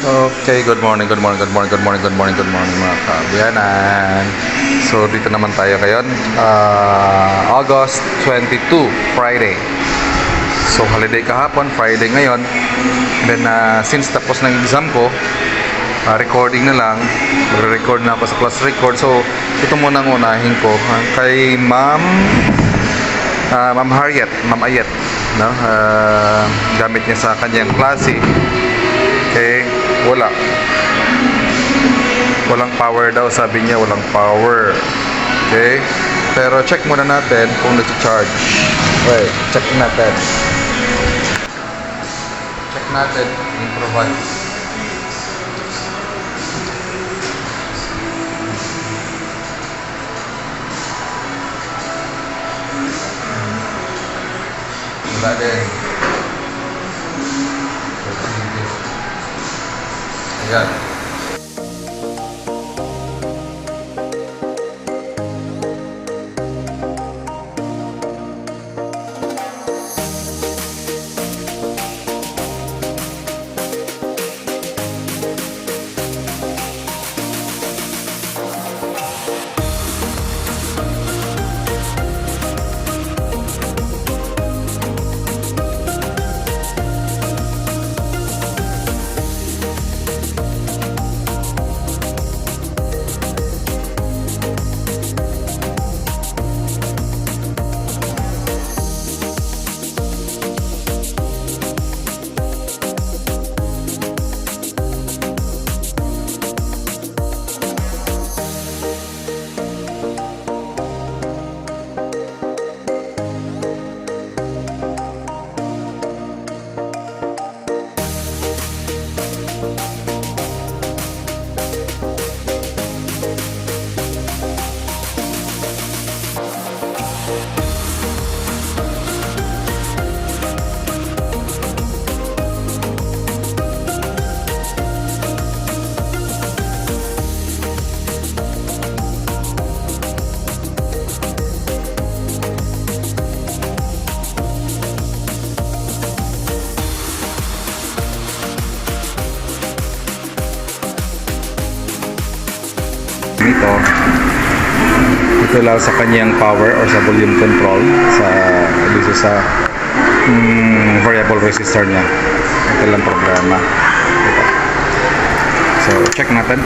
Okay, good morning mga kabiyanan. So dito naman tayo ngayon, August 22, Friday. So holiday kahapon, Friday ngayon. And then since tapos ng exam ko, recording na lang. Magre-record na ako sa class record. So ito muna ang unahin ko kay Ma'am Harriet, Ma'am Ayet, no? Gamit niya sa kanyang klase. Okay, walang power daw, sabi niya walang power. Okay, pero check muna natin kung nag-charge. Okay, check natin improvise. Wala din. Ayan. Ito lang sa kanyang power or sa volume control dito sa variable resistor niya. Ito lang problema. So check natin.